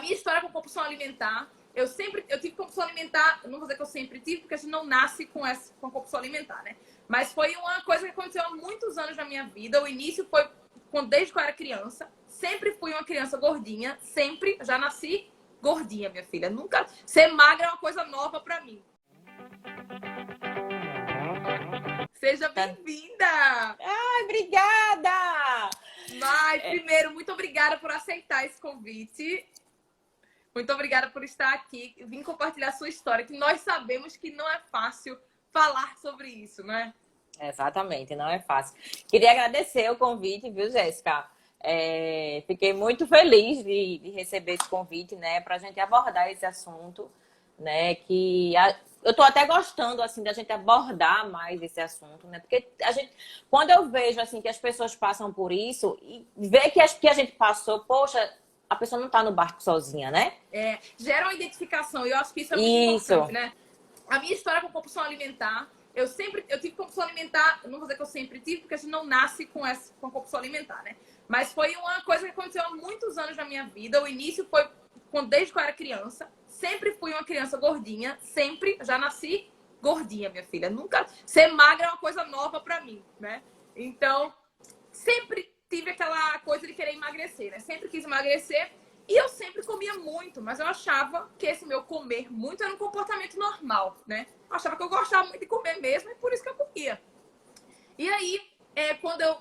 minha história com compulsão alimentar, eu tive compulsão alimentar, não vou dizer que eu sempre tive, porque a gente não nasce com compulsão alimentar, né? Mas foi uma coisa que aconteceu há muitos anos na minha vida. O início foi desde que eu era criança. Sempre fui uma criança gordinha, sempre. Já nasci gordinha, minha filha. Nunca. Ser magra é uma coisa nova pra mim. Seja bem-vinda! Ai, obrigada! Mas, primeiro, muito obrigada por aceitar esse convite. Muito obrigada por estar aqui e vir compartilhar a sua história, que nós sabemos que não é fácil falar sobre isso, né? Exatamente, não é fácil. Queria agradecer o convite, viu, Jéssica? Fiquei muito feliz de receber esse convite, né, para a gente abordar esse assunto, né, eu tô até gostando, assim, da gente abordar mais esse assunto, né, porque quando eu vejo, assim, que as pessoas passam por isso e ver que a gente passou, poxa, a pessoa não tá no barco sozinha, né? Gera uma identificação e eu acho que isso é muito importante, né? A minha história com compulsão alimentar, eu tive compulsão alimentar, não vou dizer que eu sempre tive, porque a gente não nasce com compulsão alimentar, né? Mas foi uma coisa que aconteceu há muitos anos na minha vida. O início foi desde que eu era criança. Sempre fui uma criança gordinha, sempre. Já nasci gordinha, minha filha. Nunca. Ser magra é uma coisa nova pra mim, né? Então, sempre tive aquela coisa de querer emagrecer, né? Sempre quis emagrecer. E eu sempre comia muito, mas eu achava que esse meu comer muito era um comportamento normal, né? Eu achava que eu gostava muito de comer mesmo e por isso que eu comia. E aí,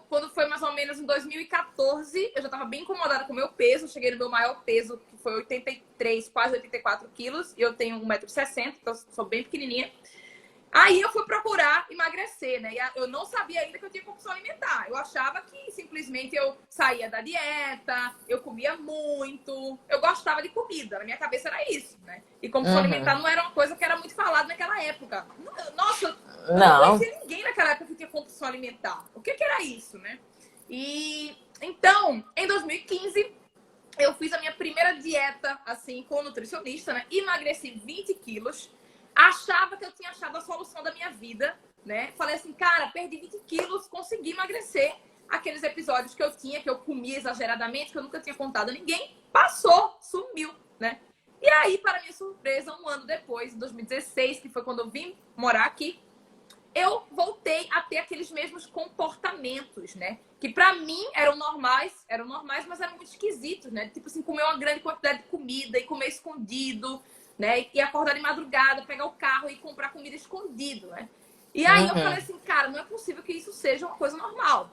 quando foi mais ou menos em 2014, eu já estava bem incomodada com o meu peso. Cheguei no meu maior peso, que foi 83, quase 84 quilos. E eu tenho 1,60 m, então sou bem pequenininha. Aí eu fui procurar emagrecer, né? E eu não sabia ainda que eu tinha compulsão alimentar. Eu achava que simplesmente eu saía da dieta, eu comia muito, eu gostava de comida. Na minha cabeça era isso, né? E compulsão alimentar não era uma coisa que era muito falada naquela época. Nossa, eu não conhecia ninguém naquela época que tinha compulsão alimentar. O que era isso, né? E então, em 2015, eu fiz a minha primeira dieta, assim, com nutricionista, né? Emagreci 20 quilos. Achava que eu tinha achado a solução da minha vida, né? Falei assim, cara, perdi 20 quilos, consegui emagrecer. Aqueles episódios que eu tinha, que eu comia exageradamente, que eu nunca tinha contado a ninguém, passou, sumiu, né? E aí, para minha surpresa, um ano depois, em 2016, que foi quando eu vim morar aqui, eu voltei a ter aqueles mesmos comportamentos, né? Que pra mim eram normais, mas eram muito esquisitos, né? Tipo assim, comer uma grande quantidade de comida e comer escondido, né? E acordar de madrugada, pegar o carro e comprar comida escondido, né? E aí eu falei assim, cara, não é possível que isso seja uma coisa normal.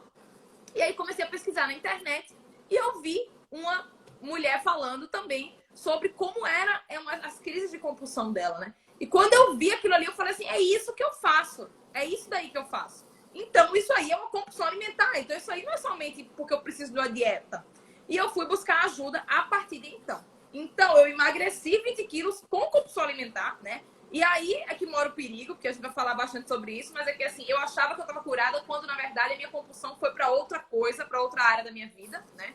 E aí comecei a pesquisar na internet e eu vi uma mulher falando também sobre como as crises de compulsão dela, né? E quando eu vi aquilo ali, eu falei assim, é isso que eu faço. É isso daí que eu faço. Então, isso aí é uma compulsão alimentar. Então, isso aí não é somente porque eu preciso de uma dieta. E eu fui buscar ajuda a partir de então. Então, eu emagreci 20 quilos com compulsão alimentar, né? E aí é que mora o perigo, porque a gente vai falar bastante sobre isso, mas é que assim, eu achava que eu estava curada quando, na verdade, a minha compulsão foi para outra coisa, para outra área da minha vida, né?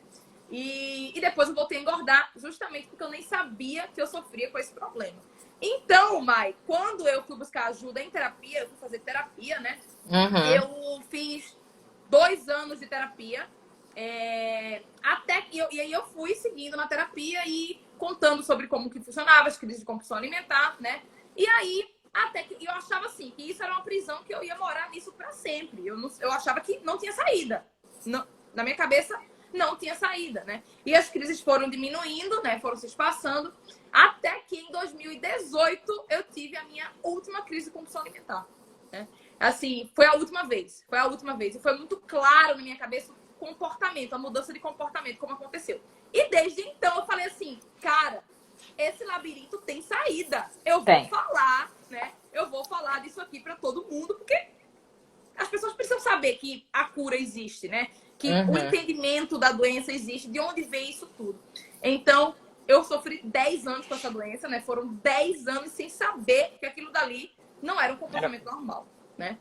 E depois eu voltei a engordar, justamente porque eu nem sabia que eu sofria com esse problema. Então, Mai, quando eu fui buscar ajuda em terapia, eu fui fazer terapia, né? Eu fiz 2 anos de terapia. E aí eu fui seguindo na terapia e contando sobre como que funcionava as crises de compulsão alimentar, né? E aí, até que eu achava assim, que isso era uma prisão, que eu ia morar nisso pra sempre. Eu achava que não tinha saída. Não, na minha cabeça, não tinha saída, né? E as crises foram diminuindo, né? Foram se espaçando. Até que em 2018 eu tive a minha última crise de compulsão alimentar, né? Assim, foi a última vez. Foi a última vez. E foi muito claro na minha cabeça o comportamento, a mudança de comportamento, como aconteceu. E desde então eu falei assim, cara, esse labirinto tem saída. Eu vou falar, né? Eu vou falar disso aqui pra todo mundo, porque as pessoas precisam saber que a cura existe, né? Que o entendimento da doença existe, de onde vem isso tudo. Então, eu sofri 10 anos com essa doença, né? Foram 10 anos sem saber que aquilo dali não era um comportamento normal, né?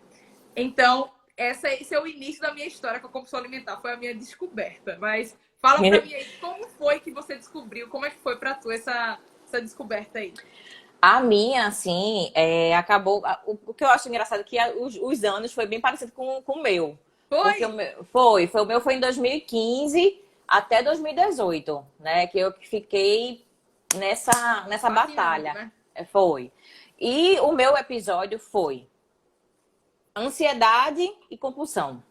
Então, esse é o início da minha história com a compulsão alimentar. Foi a minha descoberta. Mas fala pra mim aí, como foi que você descobriu? Como é que foi pra tu essa descoberta aí? A minha, assim, acabou... O que eu acho engraçado é que os anos foi bem parecido com o meu. Foi? Porque o meu foi em 2015 até 2018, né? Que eu fiquei nessa batalha. Né? Foi. E o meu episódio foi ansiedade e compulsão.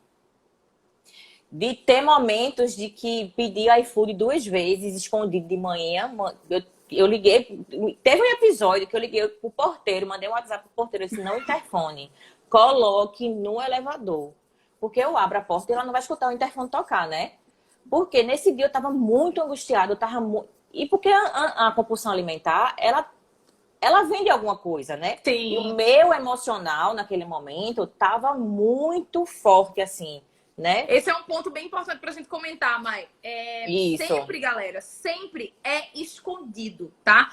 De ter momentos de que pedi iFood 2 vezes, escondido de manhã. Eu liguei, teve um episódio que eu liguei pro porteiro, mandei um WhatsApp pro porteiro, eu disse, não interfone, coloque no elevador. Porque eu abro a porta e ela não vai escutar o interfone tocar, né? Porque nesse dia eu tava muito angustiada, E porque a compulsão alimentar, ela vem de alguma coisa, né? Sim. E o meu emocional naquele momento tava muito forte, assim, né? Esse é um ponto bem importante pra gente comentar, Mai. Isso. Sempre, galera, sempre é escondido, tá?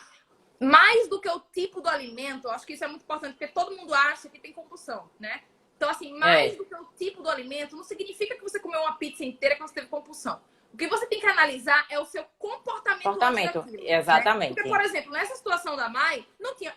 Mais do que o tipo do alimento, eu acho que isso é muito importante, porque todo mundo acha que tem compulsão, né? Então, assim, mais do que o tipo do alimento, não significa que você comeu uma pizza inteira que você teve compulsão. O que você tem que analisar é o seu comportamento daquilo, exatamente. Né? Porque, por exemplo, nessa situação da Mai,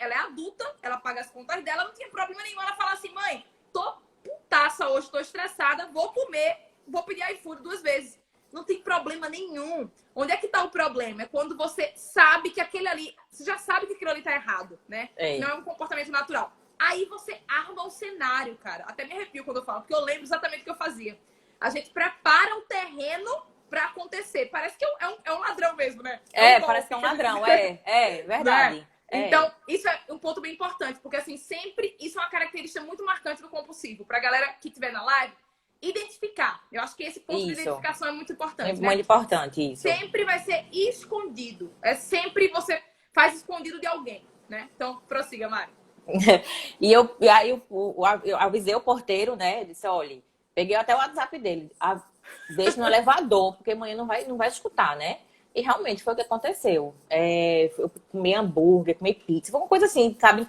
ela é adulta, ela paga as contas dela, não tinha problema nenhum. Ela fala assim, mãe, tô putaça hoje, tô estressada, vou comer, vou pedir iFood 2 vezes. Não tem problema nenhum. Onde é que tá o problema? É quando você sabe que aquele ali, você já sabe que aquilo ali tá errado, né? Não é um comportamento natural. Aí você arma o cenário, cara. Até me arrepio quando eu falo, porque eu lembro exatamente o que eu fazia. A gente prepara o terreno pra acontecer. Parece que é um ladrão mesmo, né? Parece que é um ladrão, verdade. Né? Então, isso é um ponto bem importante, porque assim, sempre, isso é uma característica muito marcante do compulsivo. Pra galera que estiver na live, identificar. Eu acho que esse ponto de identificação é muito importante. É muito importante isso. Sempre vai ser escondido. É sempre você faz escondido de alguém, né? Então, prossiga, Mari. E aí eu avisei o porteiro, né? Disse, olha, peguei até o WhatsApp dele. Deixa no elevador, porque amanhã não vai escutar, né? E realmente foi o que aconteceu. Eu comi hambúrguer, comi pizza, foi uma coisa assim, sabe?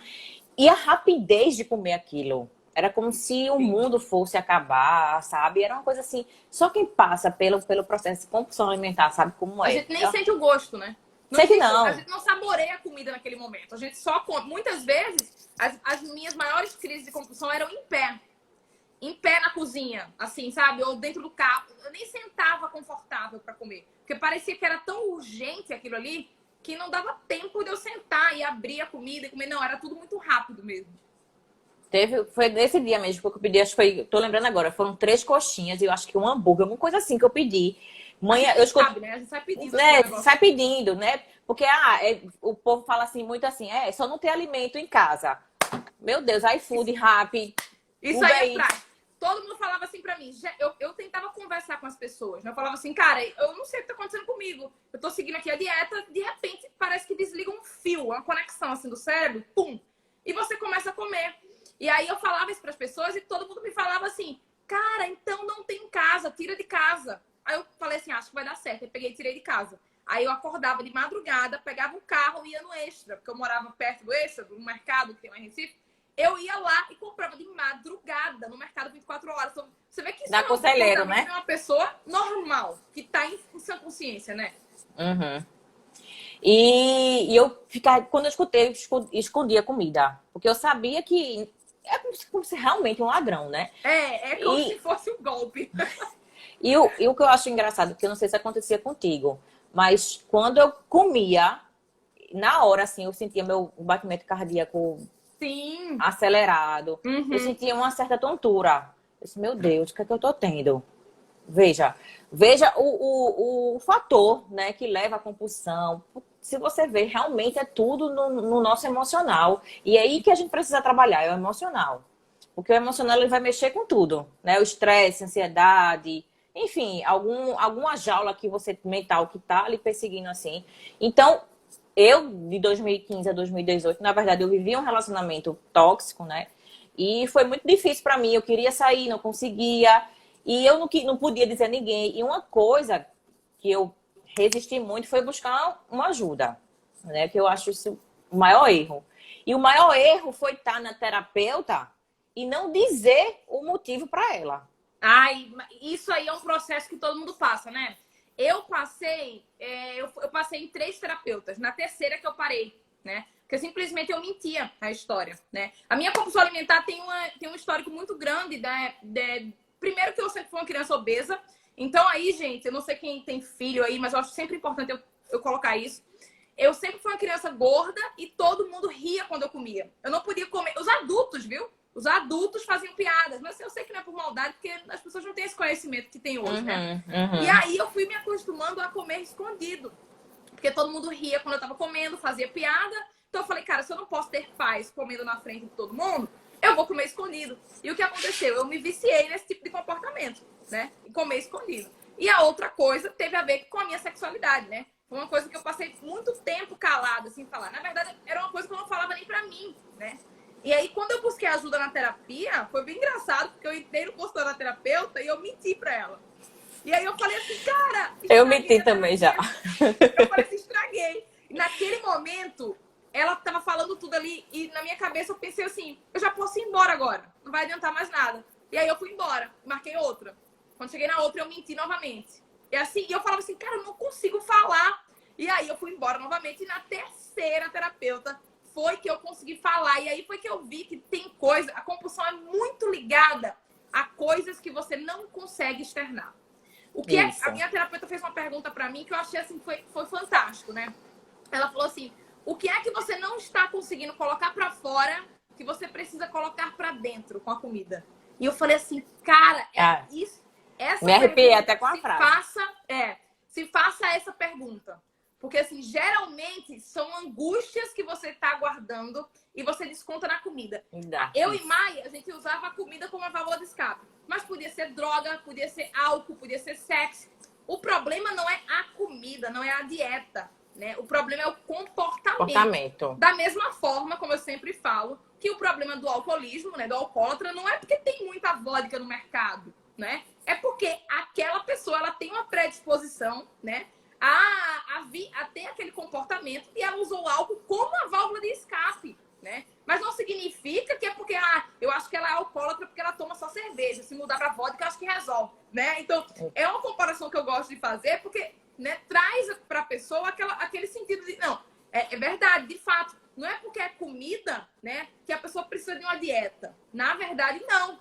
E a rapidez de comer aquilo. Era como se o mundo fosse acabar, sabe? Era uma coisa assim. Só quem passa pelo processo de compulsão alimentar sabe como é. A gente nem sente o gosto, né? Não. A gente não saboreia a comida naquele momento. A gente só come. Muitas vezes, as minhas maiores crises de compulsão eram em pé. Em pé na cozinha, assim, sabe? Ou dentro do carro. Eu nem sentava confortável para comer. Porque parecia que era tão urgente aquilo ali que não dava tempo de eu sentar e abrir a comida e comer. Não, era tudo muito rápido mesmo. Foi nesse dia mesmo que eu pedi, acho que foi, tô lembrando agora, foram 3 coxinhas e eu acho que um hambúrguer, alguma coisa assim que eu pedi. Manhã, eu escuto, sabe, né? A gente sai pedindo. Né? Sai pedindo, né? Porque o povo fala assim, muito assim, só não ter alimento em casa. Meu Deus, iFood, Rappi. Isso aí atrás. Todo mundo falava assim pra mim. Eu tentava conversar com as pessoas. Eu falava assim, cara, eu não sei o que tá acontecendo comigo. Eu tô seguindo aqui a dieta, de repente parece que desliga um fio, uma conexão assim do cérebro, pum. E você começa a comer. E aí eu falava isso pras pessoas e todo mundo me falava assim, cara, então não tem em casa, tira de casa. Aí eu falei assim, acho que vai dar certo. Eu peguei e tirei de casa. Aí eu acordava de madrugada, pegava um carro e ia no Extra, porque eu morava perto do Extra, do mercado que tem lá em Recife. Eu ia lá e comprava de madrugada no mercado 24 horas. Então, você vê que isso é uma pessoa normal, que tá em sua consciência, né? Uhum. E eu ficava, quando eu escondia a comida. Porque eu sabia que é como se realmente um ladrão, né? É como se fosse um golpe. E o que eu acho engraçado, que eu não sei se acontecia contigo, mas quando eu comia, na hora, assim, eu sentia meu batimento cardíaco acelerado. Uhum. Eu sentia uma certa tontura. Eu disse, meu Deus, o que é que eu tô tendo? Veja o fator, né, que leva à compulsão. Se você vê, realmente é tudo no nosso emocional. E é aí que a gente precisa trabalhar, é o emocional. Porque o emocional ele vai mexer com tudo, né? O estresse, a ansiedade, enfim, alguma jaula que você mental que tá ali perseguindo assim. Então, eu, de 2015 a 2018, na verdade, eu vivia um relacionamento tóxico, né? E foi muito difícil para mim. Eu queria sair, não conseguia. E eu não podia dizer a ninguém. E uma coisa que eu resisti muito foi buscar uma ajuda, né? Que eu acho isso o maior erro. E o maior erro foi estar na terapeuta e não dizer o motivo para ela. Ai, isso aí é um processo que todo mundo passa, né? Eu passei em 3 terapeutas. Na terceira que eu parei, né? Porque simplesmente eu mentia a história, né? A minha compulsão alimentar tem um histórico muito grande, primeiro que eu sempre fui uma criança obesa. Então aí, gente, eu não sei quem tem filho aí, mas eu acho sempre importante eu colocar isso. eu sempre fui uma criança gorda e todo mundo ria quando eu comia. Eu não podia comer. Os adultos, viu? Os adultos faziam piadas. Mas eu sei que não é por maldade, porque as pessoas não têm esse conhecimento que tem hoje, né? E aí eu fui me acostumando a comer escondido. Porque todo mundo ria quando eu tava comendo, fazia piada. Então eu falei, cara, se eu não posso ter paz comendo na frente de todo mundo, eu vou comer escondido. E o que aconteceu? Eu me viciei nesse tipo de comportamento, né? E comer escondido. E a outra coisa teve a ver com a minha sexualidade, né? Foi uma coisa que eu passei muito tempo calada, sem falar. Na verdade, era uma coisa que eu não falava nem pra mim, né? E aí, quando eu busquei ajuda na terapia, foi bem engraçado, porque eu entrei no consultório da terapeuta e eu menti pra ela. E aí eu falei assim, cara... Eu menti também já. Eu falei assim, estraguei. E naquele momento, ela tava falando tudo ali e na minha cabeça eu pensei assim, eu já posso ir embora agora. Não vai adiantar mais nada. E aí eu fui embora, marquei outra. Quando cheguei na outra, eu menti novamente. E assim, eu falava assim, cara, eu não consigo falar. E aí eu fui embora novamente. E na terceira terapeuta foi que eu consegui falar. E aí foi que eu vi que tem coisa... A compulsão é muito ligada a coisas que você não consegue externar. O que é, a minha terapeuta fez uma pergunta pra mim que eu achei assim, foi fantástico, né? Ela falou assim, o que é que você não está conseguindo colocar pra fora que você precisa colocar pra dentro com a comida? E eu falei assim, cara, isso... Essa me arrepiei até com a frase. Se faça essa pergunta. Porque, assim, geralmente são angústias que você tá guardando e você desconta na comida. Eu e Maia, a gente usava a comida como uma válvula de escape. Mas podia ser droga, podia ser álcool, podia ser sexo. O problema não é a comida, não é a dieta, né? O problema é o comportamento. Da mesma forma, como eu sempre falo, que o problema do alcoolismo, né, do alcoólatra, não é porque tem muita vodka no mercado, né? É porque aquela pessoa, ela tem uma predisposição, né? A ter aquele comportamento e ela usou o álcool como uma válvula de escape, né? Mas não significa que é porque, eu acho que ela é alcoólatra porque ela toma só cerveja. Se mudar pra vodka, eu acho que resolve, né? Então, é uma comparação que eu gosto de fazer porque, né, traz pra pessoa aquele sentido de, não, é verdade, de fato, não é porque é comida, né, que a pessoa precisa de uma dieta. Na verdade, não,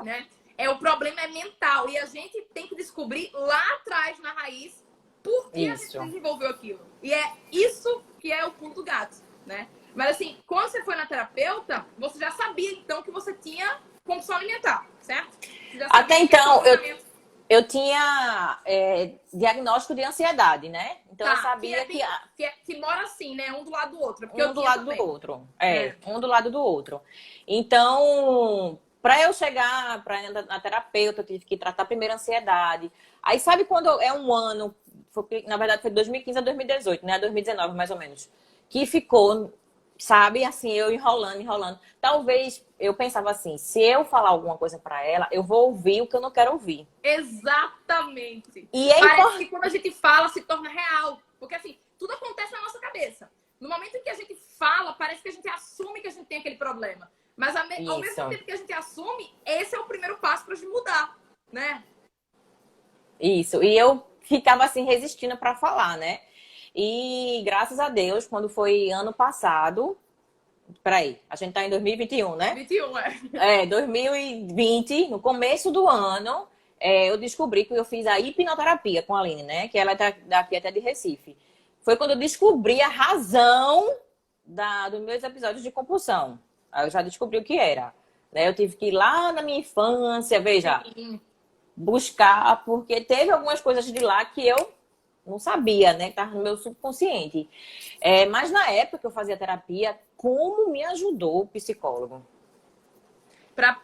né? O problema é mental e a gente tem que descobrir lá atrás, na raiz, por que a gente desenvolveu aquilo. E é isso que é o pulo do gato, né? Mas assim, quando você foi na terapeuta, você já sabia então que você tinha compulsão alimentar, certo? Até então, eu tinha diagnóstico de ansiedade, né? Então eu sabia que mora assim, né? Um do lado do outro. Um do lado do outro. Um do lado do outro. Então, para eu chegar na terapeuta, eu tive que tratar primeiro a ansiedade. Aí sabe quando é um ano, na verdade foi de 2015 a 2018, né? 2019 mais ou menos. Que ficou, sabe, assim, eu enrolando. Talvez eu pensava assim, se eu falar alguma coisa para ela, eu vou ouvir o que eu não quero ouvir. Exatamente. E parece que quando a gente fala, se torna real. Porque assim, tudo acontece na nossa cabeça. No momento em que a gente fala, parece que a gente assume que a gente tem aquele problema. Mas ao mesmo tempo que a gente assume, esse é o primeiro passo pra gente mudar, né? Isso. E eu ficava assim, resistindo para falar, né? E graças a Deus, quando foi ano passado... Peraí, a gente tá em 2021, né? 2020, no começo do ano, eu descobri que eu fiz a hipnoterapia com a Aline, né? Que ela é daqui até de Recife. Foi quando eu descobri a razão dos meus episódios de compulsão. Aí eu já descobri o que era. Né? Eu tive que ir lá na minha infância, veja, buscar, porque teve algumas coisas de lá que eu não sabia, né? Que tava no meu subconsciente. Mas na época que eu fazia terapia, como me ajudou o psicólogo? Para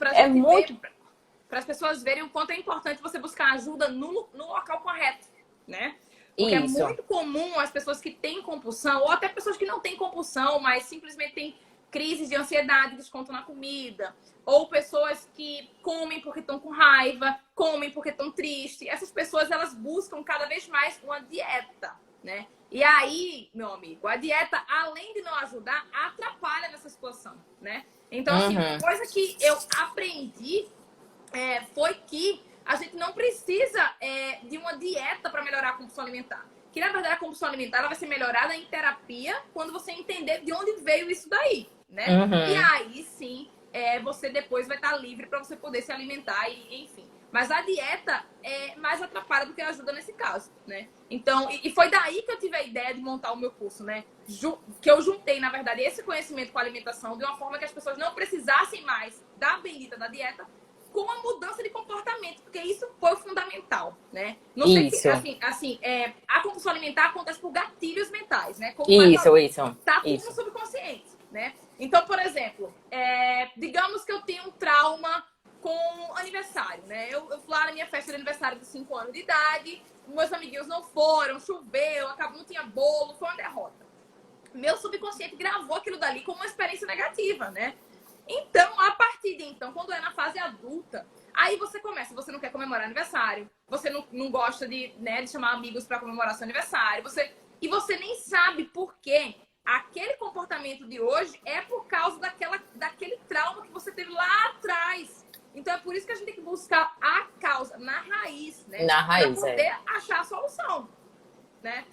as pessoas verem o quanto é importante você buscar ajuda no local correto, né? Porque é muito comum as pessoas que têm compulsão, ou até pessoas que não têm compulsão, mas simplesmente têm crises de ansiedade, desconto na comida. Ou pessoas que comem porque estão com raiva, comem porque estão tristes. Essas pessoas, elas buscam cada vez mais uma dieta, né? E aí, meu amigo, a dieta, além de não ajudar, atrapalha nessa situação, né? Então, assim, uma coisa que eu aprendi foi que a gente não precisa de uma dieta para melhorar a compulsão alimentar. Que, na verdade, a compulsão alimentar ela vai ser melhorada em terapia quando você entender de onde veio isso daí, né? E aí, sim, você depois vai estar livre para você poder se alimentar e, enfim. Mas a dieta é mais atrapalha do que ajuda nesse caso, né? Então, e foi daí que eu tive a ideia de montar o meu curso, né? Que eu juntei, na verdade, esse conhecimento com a alimentação de uma forma que as pessoas não precisassem mais da bendita da dieta, com a mudança de comportamento, porque isso foi fundamental, né? Não sei se, a compulsão alimentar acontece por gatilhos mentais, né? Como tá tudo no subconsciente, né? Então, por exemplo, digamos que eu tenho um trauma com aniversário, né? Eu fui lá na minha festa de aniversário de 5 anos de idade, meus amiguinhos não foram, choveu, não tinha bolo, foi uma derrota. Meu subconsciente gravou aquilo dali como uma experiência negativa, né? Então, a partir de então, quando é na fase adulta, aí você começa, você não quer comemorar aniversário, você não gosta de chamar amigos para comemorar seu aniversário, e você nem sabe por quê. Aquele comportamento de hoje é por causa daquele trauma que você teve lá atrás. Então, é por isso que a gente tem que buscar a causa, na raiz, né? Para poder achar a solução, né?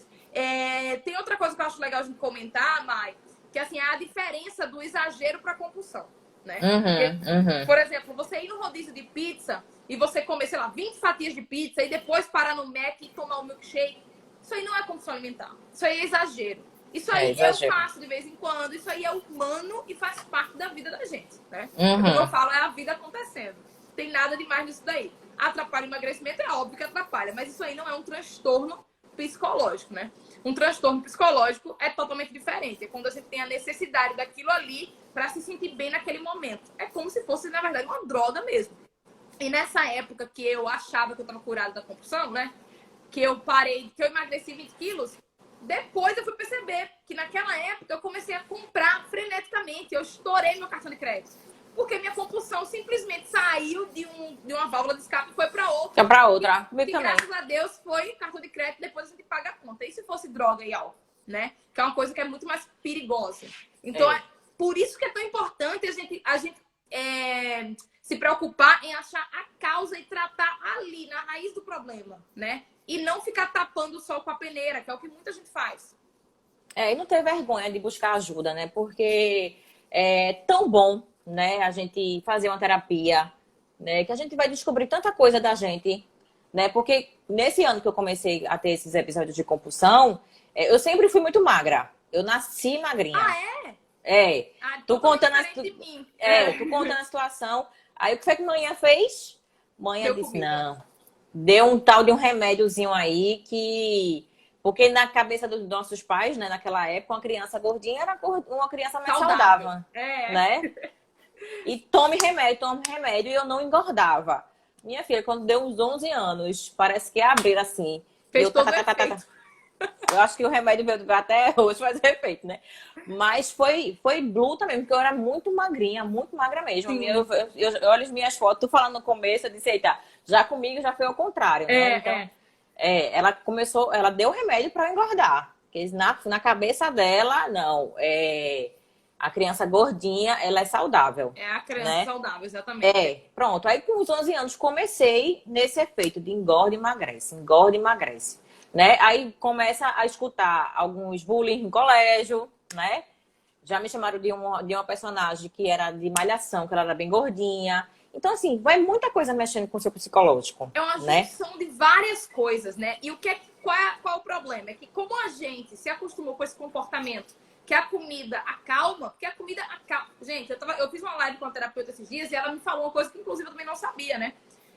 Tem outra coisa que eu acho legal de comentar, Mai, que assim, é a diferença do exagero para compulsão, né? Porque, por exemplo, você ir no rodízio de pizza e você comer, sei lá, 20 fatias de pizza e depois parar no Mac e tomar um milkshake, isso aí não é compulsão alimentar. Isso aí é exagero. Isso aí eu faço de vez em quando, isso aí é humano e faz parte da vida da gente, né? Como eu falo, é a vida acontecendo. Tem nada demais nisso daí. Atrapalha o emagrecimento, é óbvio que atrapalha, mas isso aí não é um transtorno psicológico, né? Um transtorno psicológico é totalmente diferente. É quando a gente tem a necessidade daquilo ali para se sentir bem naquele momento. É como se fosse, na verdade, uma droga mesmo. E nessa época que eu achava que eu estava curada da compulsão, né? Que eu emagreci 20 quilos, depois eu fui perceber que naquela época eu comecei a comprar freneticamente. Eu estourei meu cartão de crédito. Porque minha compulsão simplesmente saiu de uma válvula de escape e foi para outra. E graças a Deus foi cartão de crédito, depois a gente paga a conta. E se fosse droga e álcool, né? Que é uma coisa que é muito mais perigosa. Então, por isso que é tão importante a gente se preocupar em achar a causa e tratar ali, na raiz do problema, né? E não ficar tapando o sol com a peneira, que é o que muita gente faz. E não ter vergonha de buscar ajuda, né? Porque é tão bom, né, a gente fazer uma terapia, né? Que a gente vai descobrir tanta coisa da gente, né? Porque nesse ano que eu comecei a ter esses episódios de compulsão, eu sempre fui muito magra. Eu nasci magrinha. Tô contando a situação. Aí o que foi que manhã fez? Manhã disse, não. Deu um tal de um remédiozinho aí que... Porque na cabeça dos nossos pais, né, naquela época, uma criança gordinha era uma criança mais saudável, né? E tome remédio, e eu não engordava. Minha filha, quando deu uns 11 anos, parece que abriram assim. Fez todo efeito. Eu acho que o remédio veio até hoje fazer efeito, né? Mas foi bruta mesmo, porque eu era muito magrinha, muito magra mesmo. Eu olho as minhas fotos, tu falando no começo, eu disse, eita, já comigo já foi ao contrário, né? Então, ela deu remédio para engordar. Porque na cabeça dela, não, a criança gordinha, ela é saudável. É a criança saudável, exatamente. Pronto. Aí com os 11 anos comecei nesse efeito de engorda e emagrece. Né? Aí começa a escutar alguns bullying no colégio, né? Já me chamaram de uma personagem que era de malhação, que ela era bem gordinha. Então, assim, vai muita coisa mexendo com o seu psicológico. É uma junção de várias coisas, né? E qual é o problema? É que como a gente se acostumou com esse comportamento, que a comida acalma, porque a comida acalma. Gente, eu fiz uma live com a terapeuta esses dias e ela me falou uma coisa que inclusive eu também não sabia, né?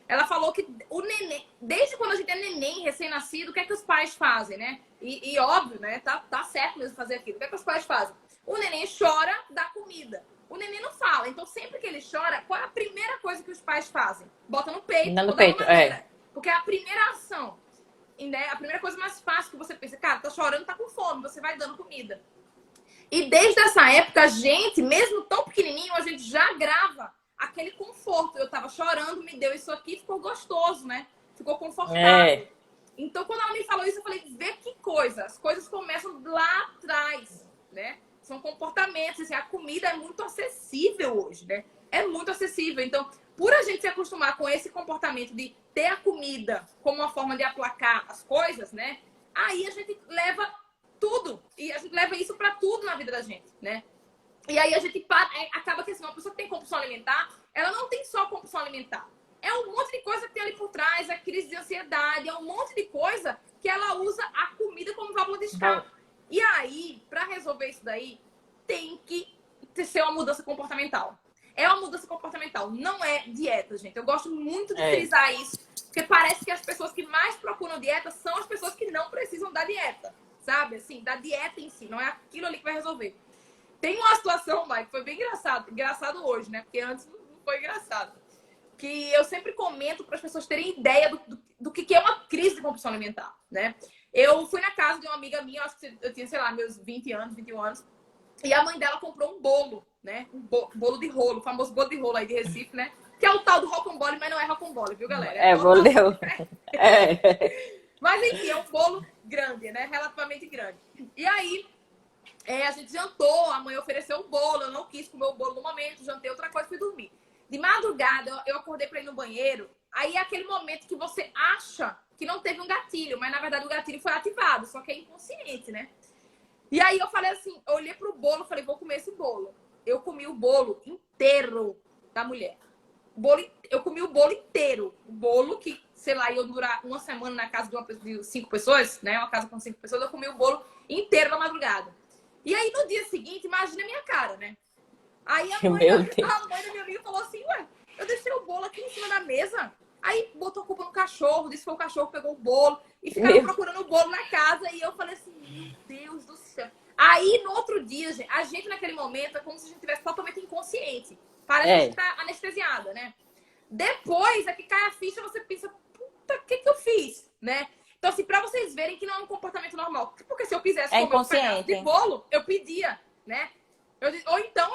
Ela falou que o neném, desde quando a gente é neném, recém-nascido, o que é que os pais fazem, né? E óbvio, né? Tá certo mesmo fazer aquilo. O que é que os pais fazem? O neném chora, dá comida. O neném não fala. Então, sempre que ele chora, qual é a primeira coisa que os pais fazem? Bota no peito. No peito, Porque é a primeira ação. Né? A primeira coisa mais fácil que você pensa, cara, tá chorando, tá com fome. Você vai dando comida. E desde essa época, a gente, mesmo tão pequenininho, a gente já grava aquele conforto. Eu tava chorando, me deu isso aqui, ficou gostoso, né? Ficou confortável. Então, quando ela me falou isso, eu falei, vê que coisa. As coisas começam lá atrás, né? São comportamentos. Assim, a comida é muito acessível hoje, né? É muito acessível. Então, por a gente se acostumar com esse comportamento de ter a comida como uma forma de aplacar as coisas, né? Aí a gente leva tudo. E a gente leva isso pra tudo na vida da gente, né? E aí a gente acaba que assim, uma pessoa que tem compulsão alimentar, ela não tem só compulsão alimentar. É um monte de coisa que tem ali por trás, a crise de ansiedade, é um monte de coisa que ela usa a comida como válvula de escape. E aí, para resolver isso daí, tem que ser uma mudança comportamental. É uma mudança comportamental, não é dieta, gente. Eu gosto muito de frisar isso, porque parece que as pessoas que mais procuram dieta são as pessoas que não precisam da dieta, sabe? Assim, da dieta em si, não é aquilo ali que vai resolver. Tem uma situação, Mike, que foi bem engraçado hoje, né? Porque antes não foi engraçado. Que eu sempre comento para as pessoas terem ideia do que é uma crise de compulsão alimentar, né? Eu fui na casa de uma amiga minha, acho que eu tinha, sei lá, meus 20 anos, 21 anos, e a mãe dela comprou um bolo, né? Um bolo de rolo, o famoso bolo de rolo aí de Recife, né? Que é o tal do rocambole, mas não é rocambole, viu, galera? Bolo de rolo. Mas enfim, é um bolo grande, né? Relativamente grande. E aí, a gente jantou, a mãe ofereceu um bolo, eu não quis comer o bolo no momento, jantei outra coisa e fui dormir. De madrugada, eu acordei para ir no banheiro, aí é aquele momento que você acha que não teve um gatilho, mas na verdade o gatilho foi ativado, só que é inconsciente, né? E aí eu falei assim, eu olhei pro bolo, falei, vou comer esse bolo. Eu comi o bolo inteiro da mulher. Eu comi o bolo inteiro. O bolo que, sei lá, ia durar uma semana na casa de 5 pessoas, né? Uma casa com 5 pessoas, eu comi o bolo inteiro na madrugada. E aí no dia seguinte, imagina a minha cara, né? Aí a mãe da minha amiga falou assim, ué, eu deixei o bolo aqui em cima da mesa. Aí botou a culpa no cachorro, disse que foi o cachorro que pegou o bolo. E ficaram procurando o bolo na casa. E eu falei assim, meu Deus do céu. Aí, no outro dia, a gente naquele momento é como se a gente estivesse totalmente inconsciente. Parece que a gente tá anestesiada, né? Depois é que cai a ficha, você pensa, puta, o que eu fiz, né? Então, assim, pra vocês verem que não é um comportamento normal. Porque se eu quisesse comer um pedaço de bolo, eu pedia, né? Ou então,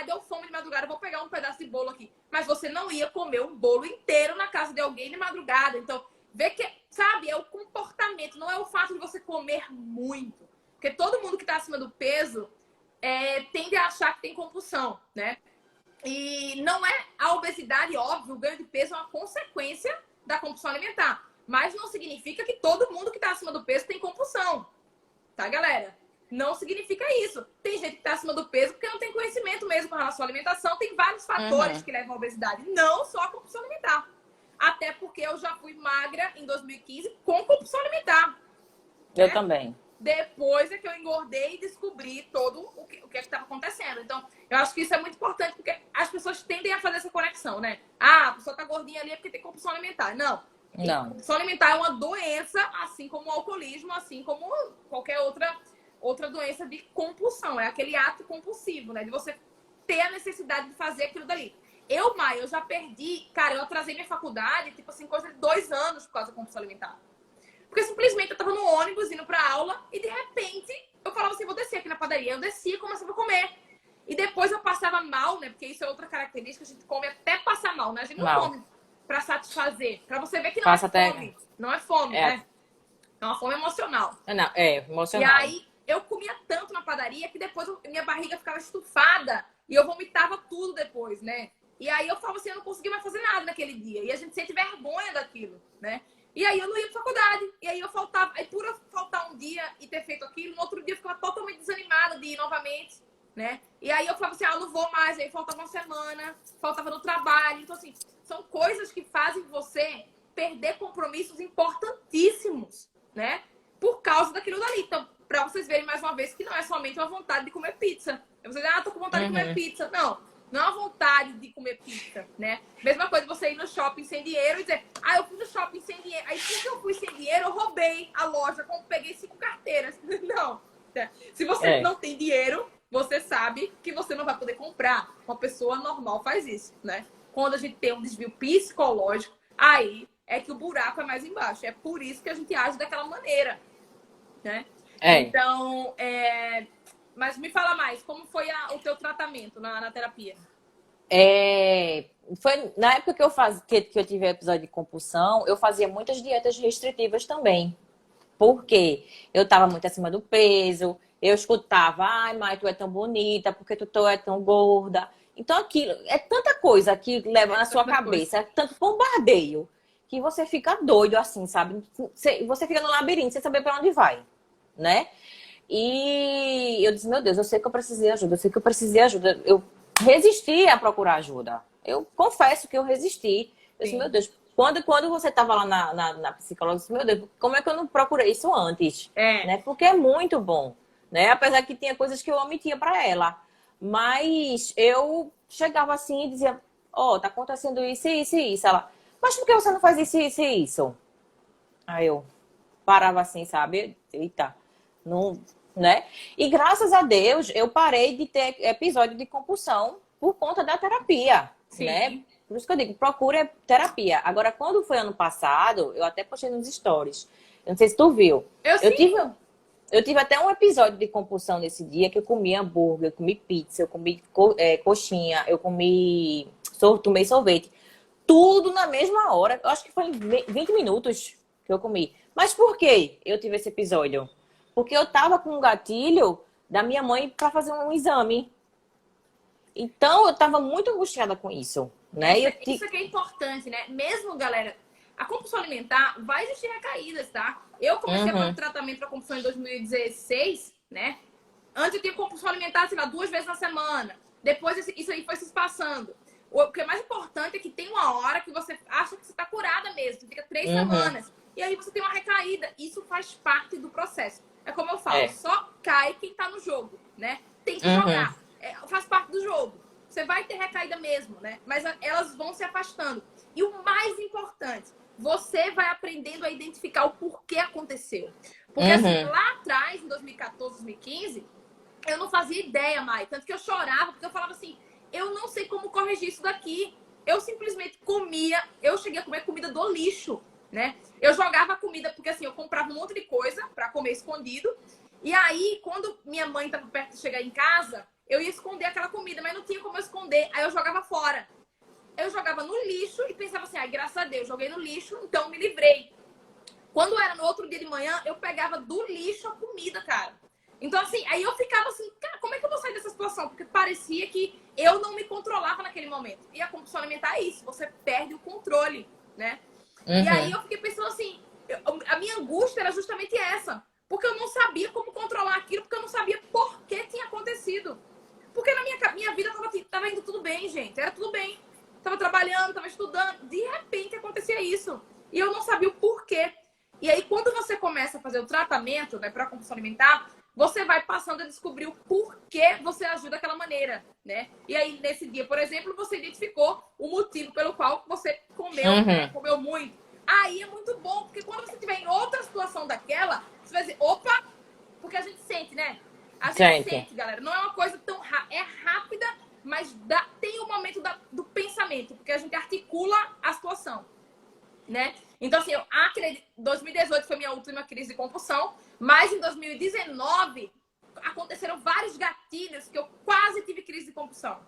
deu fome de madrugada, vou pegar um pedaço de bolo aqui. Mas você não ia comer um bolo inteiro na casa de alguém de madrugada. Então, vê que, sabe, é o comportamento, não é o fato de você comer muito. Porque todo mundo que tá acima do peso tende a achar que tem compulsão, né? E não é a obesidade, óbvio, o ganho de peso é uma consequência da compulsão alimentar. Mas não significa que todo mundo que tá acima do peso tem compulsão. Tá, galera? Não significa isso. Tem gente que está acima do peso porque não tem conhecimento mesmo com relação à alimentação. Tem vários fatores que levam à obesidade, não só a compulsão alimentar. Até porque eu já fui magra em 2015 com compulsão alimentar. Eu também. Depois é que eu engordei e descobri todo o que estava acontecendo. Então, eu acho que isso é muito importante porque as pessoas tendem a fazer essa conexão, né? Ah, a pessoa tá gordinha ali é porque tem compulsão alimentar. Não. Compulsão alimentar é uma doença, assim como o alcoolismo, assim como qualquer outra doença de compulsão. É aquele ato compulsivo, né? De você ter a necessidade de fazer aquilo dali. Eu já perdi... Cara, eu atrasei minha faculdade, tipo assim, coisa de 2 anos por causa da compulsão alimentar. Porque simplesmente eu tava no ônibus indo pra aula e de repente eu falava assim, vou descer aqui na padaria. Eu descia e começava a comer. E depois eu passava mal, né? Porque isso é outra característica, a gente come até passar mal, né? A gente não come pra satisfazer. Pra você ver que não é fome. Não é fome, né? É uma fome emocional. Não, emocional. E aí eu comia tanto na padaria que depois minha barriga ficava estufada e eu vomitava tudo depois, né? E aí eu falava assim, eu não conseguia mais fazer nada naquele dia. E a gente sente vergonha daquilo, né? E aí eu não ia pra faculdade. E aí eu faltava. Aí por eu faltar um dia e ter feito aquilo, no outro dia eu ficava totalmente desanimada de ir novamente, né? E aí eu falava assim, eu não vou mais. Aí faltava uma semana, faltava no trabalho. Então, assim, são coisas que fazem você perder compromissos importantíssimos, né? Por causa daquilo dali. Então, pra vocês verem mais uma vez que não é somente uma vontade de comer pizza. Você diz, tô com vontade de comer pizza. Não é uma vontade de comer pizza, né? Mesma coisa você ir no shopping sem dinheiro e dizer, eu fui no shopping sem dinheiro. Aí, porque eu fui sem dinheiro, eu roubei a loja, peguei 5 carteiras. Não. Se você não tem dinheiro, você sabe que você não vai poder comprar. Uma pessoa normal faz isso, né? Quando a gente tem um desvio psicológico, aí é que o buraco é mais embaixo. É por isso que a gente age daquela maneira, né? Então, mas me fala mais, como foi o teu tratamento na terapia? Foi na época que eu tive o episódio de compulsão, eu fazia muitas dietas restritivas também. Porque eu estava muito acima do peso, eu escutava, ai, mãe, tu é tão bonita, porque tu é tão gorda. Então, aquilo é tanta coisa que leva na sua cabeça, é tanto bombardeio, que você fica doido assim, sabe? Você fica no labirinto sem saber para onde vai, né? E eu disse, meu Deus, eu sei que eu precisei de ajuda, eu resisti a procurar ajuda. Eu confesso que eu resisti. Eu disse, meu Deus, quando você estava lá na psicóloga, eu disse, meu Deus, como é que eu não procurei isso antes? Né? Porque é muito bom, né? Apesar que tinha coisas que eu omitia para ela. Mas eu chegava assim e dizia, tá acontecendo isso, isso e isso. Ela, mas por que você não faz isso, isso e isso? Aí eu parava assim, sabe? Eita, não, né? E graças a Deus eu parei de ter episódio de compulsão por conta da terapia, né? Por isso que eu digo, procura terapia. Agora, quando foi ano passado, eu até postei nos stories. Eu não sei se tu viu. Eu tive até um episódio de compulsão nesse dia que eu comi hambúrguer, eu comi pizza, eu comi coxinha, eu tomei sorvete. Tudo na mesma hora. Eu acho que foi em 20 minutos que eu comi. Mas por que eu tive esse episódio? Porque eu tava com um gatilho da minha mãe para fazer um exame. Então, eu tava muito angustiada com isso, né? Isso aqui é importante, né? Mesmo, galera, a compulsão alimentar vai existir recaídas, tá? Eu comecei a fazer tratamento para compulsão em 2016, né? Antes eu tinha compulsão alimentar, sei lá, 2 vezes na semana. Depois isso aí foi se espaçando. O que é mais importante é que tem uma hora que você acha que você tá curada mesmo. Você fica 3 semanas. E aí você tem uma recaída. Isso faz parte do processo. É como eu falo, só cai quem tá no jogo, né? Tem que jogar. Faz parte do jogo. Você vai ter recaída mesmo, né? Mas elas vão se afastando. E o mais importante, você vai aprendendo a identificar o porquê aconteceu. Porque assim, lá atrás, em 2014, 2015, eu não fazia ideia, Mai. Tanto que eu chorava, porque eu falava assim, eu não sei como corrigir isso daqui. Eu simplesmente comia, eu cheguei a comer comida do lixo, né? Eu jogava comida, porque assim, eu comprava um monte de coisa pra comer escondido. E aí, quando minha mãe estava perto de chegar em casa, eu ia esconder aquela comida, mas não tinha como eu esconder. Aí eu jogava fora. Eu jogava no lixo e pensava assim, graças a Deus, joguei no lixo, então me livrei. Quando era no outro dia de manhã, eu pegava do lixo a comida, cara. Então, assim, aí eu ficava assim, cara, como é que eu vou sair dessa situação? Porque parecia que eu não me controlava naquele momento. E a compulsão alimentar é isso, você perde o controle, né? E aí eu fiquei pensando assim, a minha angústia era justamente essa. Porque eu não sabia como controlar aquilo, porque eu não sabia por que tinha acontecido. Porque na minha vida tava indo tudo bem, gente. Era tudo bem. Tava trabalhando, tava estudando. De repente acontecia isso. E eu não sabia o porquê. E aí, quando você começa a fazer o tratamento, né, para compulsão alimentar, você vai passando a descobrir o porquê você agiu daquela maneira, né? E aí, nesse dia, por exemplo, você identificou o motivo pelo qual você comeu, né, comeu muito. Aí é muito bom, porque quando você estiver em outra situação daquela, você vai dizer, opa, porque a gente sente, né? A gente sente, galera. Não é uma coisa tão rápida. É rápida, mas tem o momento do pensamento, porque a gente articula a situação, né? Então, assim, eu acredito, 2018 foi minha última crise de compulsão, mas em 2019 aconteceram vários gatilhos que eu quase tive crise de compulsão.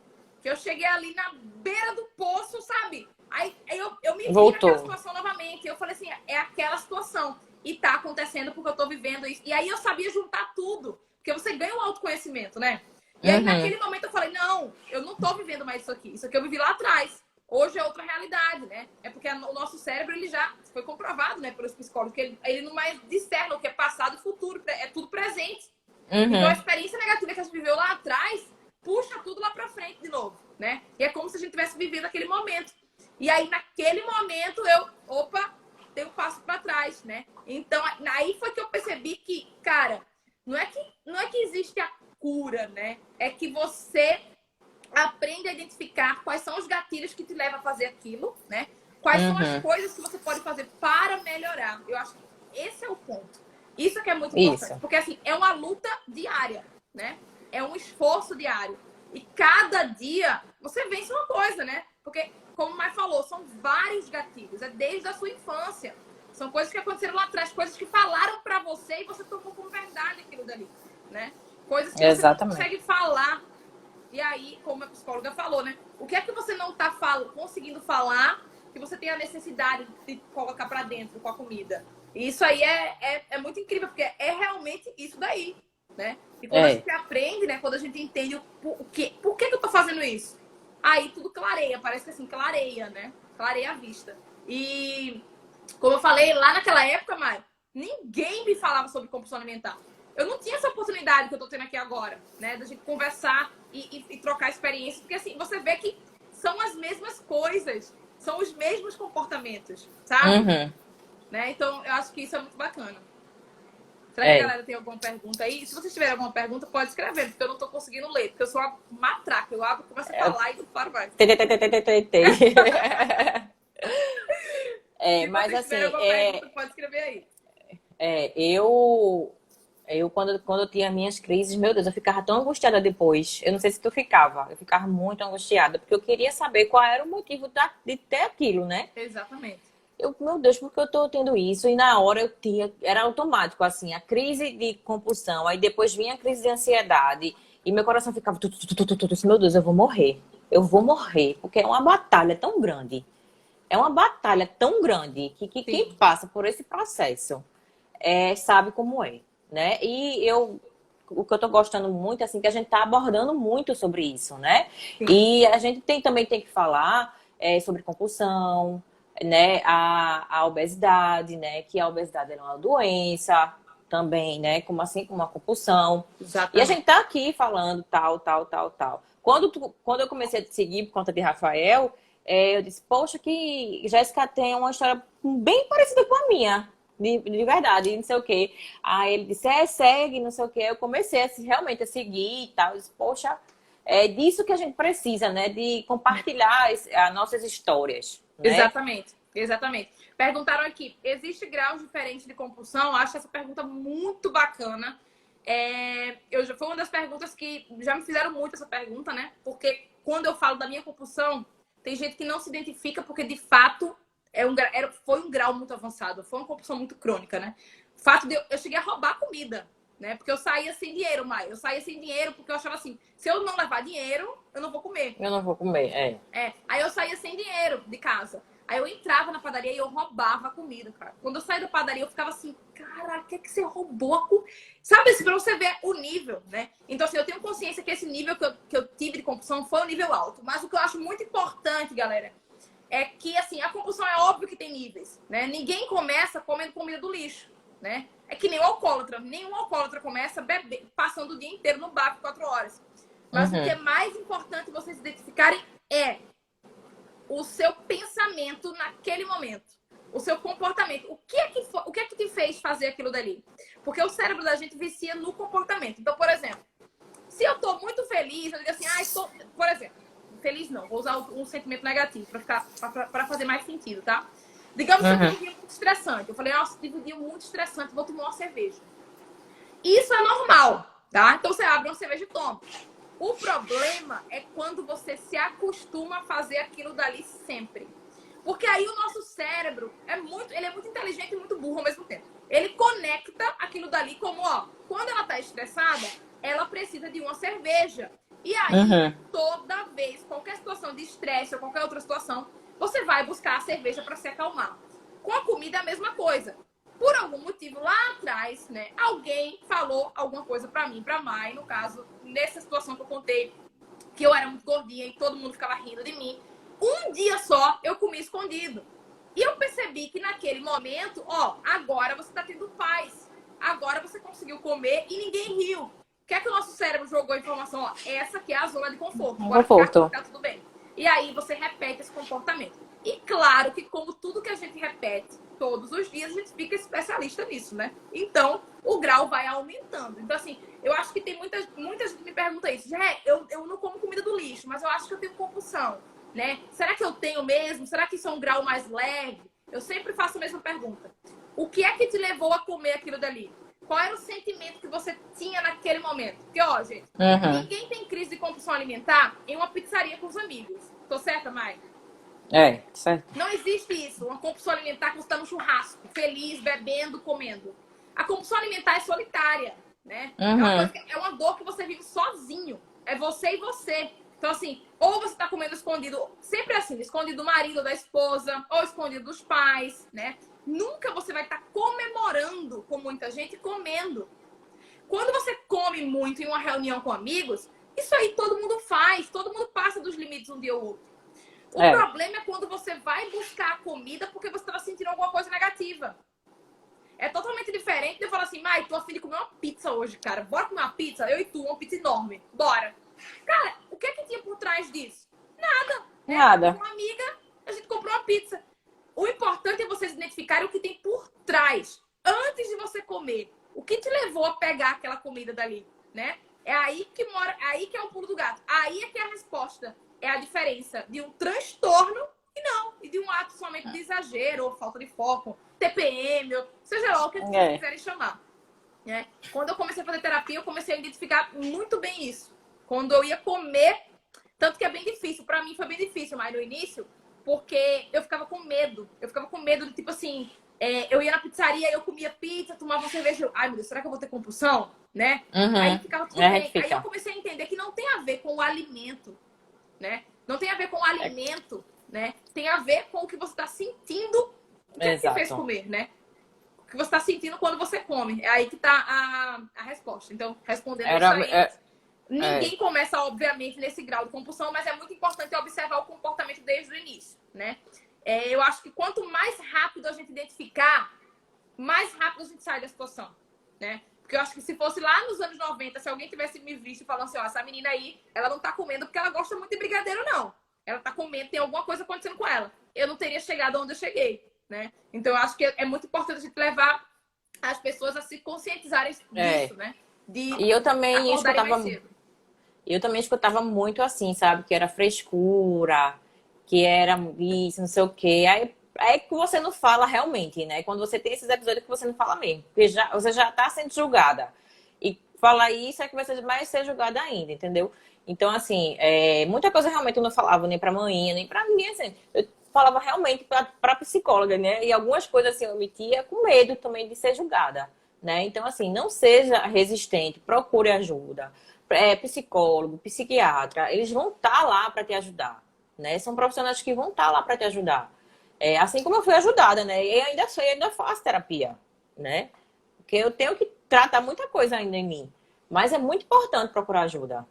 Que eu cheguei ali na beira do poço, sabe? Aí eu me vi naquela situação novamente. Eu falei assim, é aquela situação. E tá acontecendo porque eu tô vivendo isso. E aí eu sabia juntar tudo. Porque você ganha um autoconhecimento, né? E aí naquele momento eu falei, não, eu não tô vivendo mais isso aqui. Isso aqui eu vivi lá atrás. Hoje é outra realidade, né? É porque o nosso cérebro, ele já foi comprovado, né, pelos psicólogos, que ele não mais discerna o que é passado e futuro, é tudo presente. Então a experiência negativa que a gente viveu lá atrás, puxa tudo lá pra frente de novo, né? E é como se a gente tivesse vivido aquele momento. E aí, naquele momento, dei um passo pra trás, né? Então, aí foi que eu percebi que, cara, não é que existe a cura, né? É que você aprende a identificar quais são os gatilhos que te levam a fazer aquilo, né? Quais são as coisas que você pode fazer para melhorar. Eu acho que esse é o ponto. Isso que é muito importante. Porque, assim, é uma luta diária, né? É um esforço diário. E cada dia você vence uma coisa, né? Porque, como o Mai falou, são vários gatilhos. É desde a sua infância. São coisas que aconteceram lá atrás. Coisas que falaram pra você e você tomou como verdade aquilo dali, né? Coisas que você não consegue falar. E aí, como a psicóloga falou, né? O que é que você não tá conseguindo falar que você tem a necessidade de colocar pra dentro com a comida? E isso aí é muito incrível, porque é realmente isso daí, né? E quando a gente aprende, né? Quando a gente entende por que eu tô fazendo isso? Aí tudo clareia, parece que assim, clareia, né? Clareia a vista. E, como eu falei, lá naquela época, Mai, ninguém me falava sobre compulsão alimentar. Eu não tinha essa oportunidade que eu tô tendo aqui agora, né? Da gente conversar e trocar experiências. Porque assim, você vê que são as mesmas coisas. São os mesmos comportamentos, sabe? Né? Então, eu acho que isso é muito bacana. Será que a galera tem alguma pergunta aí? Se vocês tiverem alguma pergunta, pode escrever, porque eu não tô conseguindo ler. Porque eu sou uma matraca. Eu abro, começo a falar e não paro mais. Mas assim, pergunta, pode escrever aí. Eu quando eu tinha minhas crises, meu Deus, eu ficava tão angustiada depois. Eu não sei se tu ficava. Eu ficava muito angustiada, porque eu queria saber qual era o motivo de ter aquilo, né? Exatamente. Meu Deus, por que eu tô tendo isso? E na hora eu tinha, era automático, assim, a crise de compulsão, aí depois vinha a crise de ansiedade, e meu coração ficava, meu Deus, eu vou morrer. Eu vou morrer, porque é uma batalha tão grande. É uma batalha tão grande que quem passa por esse processo sabe como é, né? E o que eu tô gostando muito, assim, que a gente tá abordando muito sobre isso, né? Sim. E a gente também tem que falar sobre compulsão, né? A obesidade, né? Que a obesidade é uma doença também, né? Como assim, como uma compulsão. Exatamente. E a gente tá aqui falando tal. Quando eu comecei a te seguir por conta de Rafael, eu disse, poxa, que Jéssica tem uma história bem parecida com a minha. De verdade, não sei o quê. Aí ele disse, segue, não sei o quê. Eu comecei realmente a seguir e tal. Eu disse, poxa, é disso que a gente precisa, né? De compartilhar as nossas histórias. Né? Exatamente. Perguntaram aqui, existe graus diferentes de compulsão? Acho essa pergunta muito bacana. Foi uma das perguntas que já me fizeram muito essa pergunta, né? Porque quando eu falo da minha compulsão, tem gente que não se identifica porque, de fato, foi um grau muito avançado. Foi uma compulsão muito crônica, né? O fato de eu cheguei a roubar comida, né? Porque eu saía sem dinheiro, Mai. Eu saía sem dinheiro porque eu achava assim, se eu não levar dinheiro, eu não vou comer. Eu não vou comer, Aí eu saía sem dinheiro de casa. Aí eu entrava na padaria e eu roubava a comida, cara. Quando eu saía da padaria, eu ficava assim, cara, o que é que você roubou a comida? Sabe, assim, pra você ver o nível, né? Então, assim, eu tenho consciência que esse nível que eu tive de compulsão foi um nível alto. Mas o que eu acho muito importante, galera, é que, assim, a compulsão é óbvio que tem níveis, né? Ninguém começa comendo comida do lixo, né? É que nem o alcoólatra. Nenhum alcoólatra começa passando o dia inteiro no bar por 4 horas. Mas o que é mais importante vocês identificarem é o seu pensamento naquele momento. O seu comportamento. O que é que te fez fazer aquilo dali? Porque o cérebro da gente vicia no comportamento. Então, por exemplo, se eu tô muito feliz, eu digo assim, por exemplo, feliz não, vou usar um sentimento negativo para fazer mais sentido, tá? Digamos que eu tive um dia muito estressante. Eu falei, nossa, tive um dia muito estressante, vou tomar uma cerveja. Isso é normal, tá? Então você abre uma cerveja e toma. O problema é quando você se acostuma a fazer aquilo dali sempre. Porque aí o nosso cérebro ele é muito inteligente e muito burro ao mesmo tempo. Ele conecta aquilo dali como, quando ela tá estressada, ela precisa de uma cerveja. E aí, toda vez, qualquer situação de estresse ou qualquer outra situação, você vai buscar a cerveja para se acalmar. Com a comida é a mesma coisa. Por algum motivo, lá atrás, né, alguém falou alguma coisa pra mim, pra Mai, no caso, nessa situação que eu contei, que eu era muito gordinha e todo mundo ficava rindo de mim. Um dia só, eu comi escondido. E eu percebi que naquele momento, agora você tá tendo paz. Agora você conseguiu comer e ninguém riu. O que é que o nosso cérebro jogou a informação? Essa aqui é a zona de conforto. Agora fica tudo bem. E aí você repete esse comportamento. E claro que, como tudo que a gente repete todos os dias, a gente fica especialista nisso, né? Então, o grau vai aumentando. Então, assim, eu acho que tem muita gente que me pergunta isso. Eu não como comida do lixo, mas eu acho que eu tenho compulsão, né? Será que eu tenho mesmo? Será que isso é um grau mais leve? Eu sempre faço a mesma pergunta. O que é que te levou a comer aquilo dali? Qual era o sentimento que você tinha naquele momento? Porque, gente, ninguém tem crise de compulsão alimentar em uma pizzaria com os amigos. Tô certa, Mai? Certo. Não existe isso. Uma compulsão alimentar que você está no churrasco, feliz, bebendo, comendo. A compulsão alimentar é solitária, né? É uma dor que você vive sozinho. É você e você. Então, assim, ou você está comendo escondido, sempre assim, escondido do marido, da esposa, ou escondido dos pais, né? Nunca você vai estar comemorando com muita gente comendo. Quando você come muito em uma reunião com amigos, isso aí todo mundo faz, todo mundo passa dos limites um dia ou outro. O problema é quando você vai buscar a comida porque você estava sentindo alguma coisa negativa. É totalmente diferente de eu falar assim, Mai, tô a fim de comer uma pizza hoje, cara. Bora comer uma pizza? Eu e tu, uma pizza enorme. Bora. Cara, o que é que tinha por trás disso? Nada. Nada. Com uma amiga, a gente comprou pizza. O importante é vocês identificarem o que tem por trás, antes de você comer. O que te levou a pegar aquela comida dali, né? É aí que mora, aí que é o pulo do gato. Aí é que é a resposta. É a diferença de um transtorno e de um ato somente de exagero, ou falta de foco, TPM, ou seja lá o que vocês quiserem chamar. Né? Quando eu comecei a fazer terapia, eu comecei a identificar muito bem isso. Quando eu ia comer, tanto que é bem difícil, pra mim foi bem difícil, mas no início, porque eu ficava com medo. Eu ficava com medo de, tipo assim, eu ia na pizzaria, eu comia pizza, tomava uma cerveja, ai meu Deus, será que eu vou ter compulsão? Né? Aí ficava tudo bem. Aí eu comecei a entender que não tem a ver com o alimento, né? Não tem a ver com o alimento, né? Tem a ver com o que você está sentindo, o que é que te fez comer, né? O que você está sentindo quando você come. É aí que tá a resposta. Então, respondendo isso aí, ninguém começa, obviamente, nesse grau de compulsão, mas é muito importante observar o comportamento desde o início, né? Eu acho que quanto mais rápido a gente identificar, mais rápido a gente sai da situação, né? Porque eu acho que se fosse lá nos anos 90, se alguém tivesse me visto e falando assim, ó, essa menina aí, ela não tá comendo porque ela gosta muito de brigadeiro, não. Ela tá comendo, tem alguma coisa acontecendo com ela. Eu não teria chegado onde eu cheguei, né? Então, eu acho que é muito importante a gente levar as pessoas a se conscientizarem disso, né? E eu também escutava muito assim, sabe? Que era frescura, que era isso, não sei o quê. Aí é que você não fala realmente, né? Quando você tem esses episódios que você não fala mesmo. Porque você já tá sendo julgada. E falar isso é que vai ser mais ser julgada ainda, entendeu? Então, assim, muita coisa realmente eu não falava nem pra mãe, nem pra ninguém, assim. Eu falava realmente pra psicóloga, né? E algumas coisas, assim, eu omitia com medo também de ser julgada, né? Então, assim, não seja resistente, procure ajuda. Psicólogo, psiquiatra, eles vão estar lá pra te ajudar, né? São profissionais que vão estar lá pra te ajudar. Assim como eu fui ajudada, né? E ainda faço terapia, né? Porque eu tenho que tratar muita coisa ainda em mim. Mas é muito importante procurar ajuda.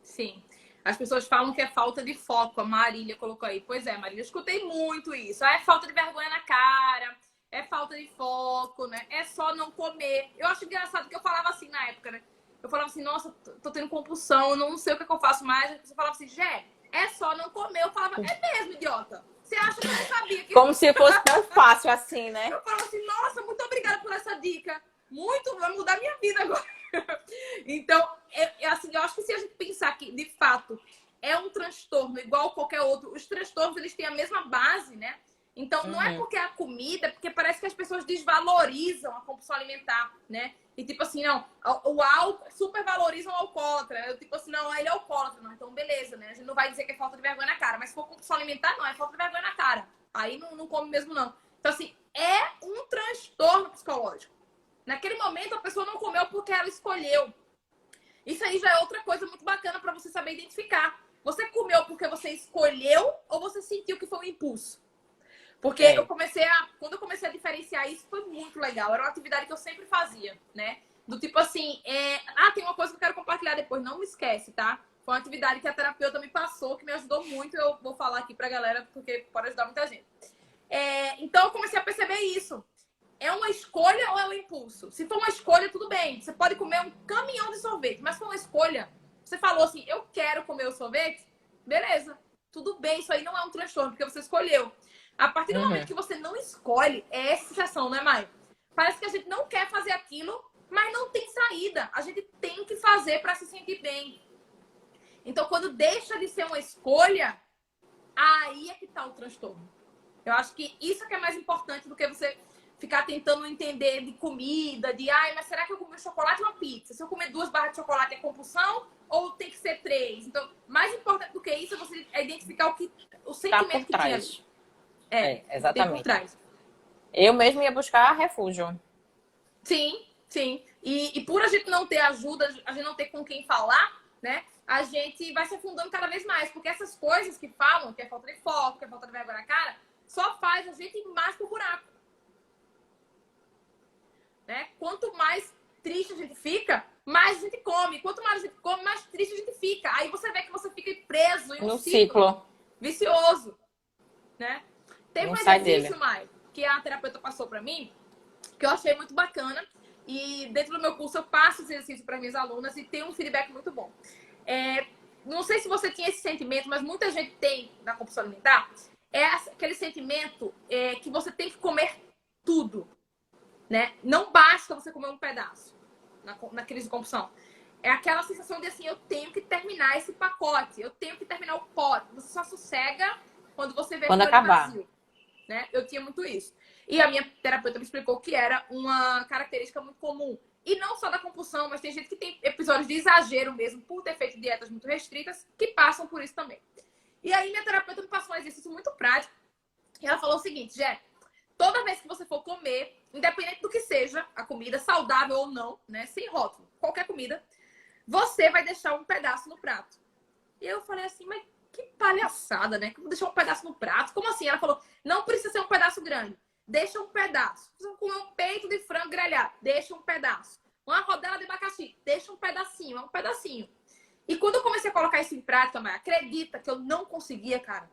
Sim. As pessoas falam que é falta de foco. A Marília colocou aí. Pois é, Marília, eu escutei muito isso. É falta de vergonha na cara, é falta de foco, né? É só não comer. Eu acho engraçado que eu falava assim na época, né? Eu falava assim, nossa, tô tendo compulsão, não sei o que eu faço mais. Você falava assim, Jé, é só não comer. Eu falava, é mesmo, idiota. Você acha que eu não sabia que... Como se fosse tão fácil assim, né? Eu falava assim, nossa, muito obrigada por essa dica. Muito, vai mudar minha vida agora. Então, assim, eu acho que se a gente pensar que, de fato, é um transtorno igual qualquer outro, os transtornos, eles têm a mesma base, né? Então, não é porque é a comida, porque parece que as pessoas desvalorizam a compulsão alimentar, né? E tipo assim, não, o álcool, supervalorizam o alcoólatra. Eu, tipo assim, não, ele é alcoólatra. Não, então beleza, né? A gente não vai dizer que é falta de vergonha na cara. Mas se for compulsão alimentar, não, é falta de vergonha na cara. Aí não come mesmo, não. Então, assim, é um transtorno psicológico. Naquele momento, a pessoa não comeu porque ela escolheu. Isso aí já é outra coisa muito bacana para você saber identificar. Você comeu porque você escolheu ou você sentiu que foi um impulso? Porque quando eu comecei a diferenciar isso, foi muito legal. Era uma atividade que eu sempre fazia, né? Do tipo assim, tem uma coisa que eu quero compartilhar depois, não me esquece, tá? Foi uma atividade que a terapeuta me passou, que me ajudou muito. Eu vou falar aqui pra galera, porque pode ajudar muita gente. Então, eu comecei a perceber isso. É uma escolha ou é um impulso? Se for uma escolha, tudo bem. Você pode comer um caminhão de sorvete. Mas se for uma escolha, você falou assim, eu quero comer o sorvete, beleza. Tudo bem, isso aí não é um transtorno, porque você escolheu. A partir do momento que você não escolhe, é essa sensação, né, Mai? Parece que a gente não quer fazer aquilo, mas não tem saída. A gente tem que fazer para se sentir bem. Então, quando deixa de ser uma escolha, aí é que tá o transtorno. Eu acho que isso é que é mais importante do que você ficar tentando entender de comida, mas será que eu comi chocolate ou uma pizza? Se eu comer 2 barras de chocolate é compulsão ou tem que ser 3? Então, mais importante do que isso é você identificar o sentimento que tinha ali. Exatamente. Tem por trás. Eu mesmo ia buscar refúgio. Sim, sim. E por a gente não ter ajuda, a gente não ter com quem falar, né? A gente vai se afundando cada vez mais. Porque essas coisas que falam, que é falta de foco, que é falta de vergonha na cara, só faz a gente ir mais pro buraco. Né? Quanto mais triste a gente fica, mais a gente come. Quanto mais a gente come, mais triste a gente fica. Aí você vê que você fica preso em um ciclo vicioso. Né? Tem um exercício, Mai, que a terapeuta passou pra mim, que eu achei muito bacana. E dentro do meu curso eu passo esse exercício para minhas alunas e tem um feedback muito bom. Não sei se você tinha esse sentimento, mas muita gente tem na compulsão alimentar. é aquele sentimento que você tem que comer tudo, né? Não basta você comer um pedaço na crise de compulsão. É aquela sensação de assim, eu tenho que terminar esse pacote, eu tenho que terminar o pote. Você só sossega quando você vê Quando aquilo ali acabar. vazio, né? Eu tinha muito isso. E a minha terapeuta me explicou que era uma característica muito comum. E não só da compulsão, mas tem gente que tem episódios de exagero mesmo, por ter feito dietas muito restritas, que passam por isso também. E aí minha terapeuta me passou um exercício muito prático. E ela falou o seguinte, Jé, toda vez que você for comer, independente do que seja a comida, saudável ou não, né? Sem rótulo, qualquer comida, você vai deixar um pedaço no prato. E eu falei assim, mas que palhaçada, né? Como deixar um pedaço no prato? Como assim? Ela falou, não precisa ser um pedaço grande. Deixa um pedaço. Você vai comer um peito de frango grelhado. Deixa um pedaço. Uma rodela de abacaxi. Deixa um pedacinho. É um pedacinho. E quando eu comecei a colocar isso em prática, mas acredita que eu não conseguia, cara.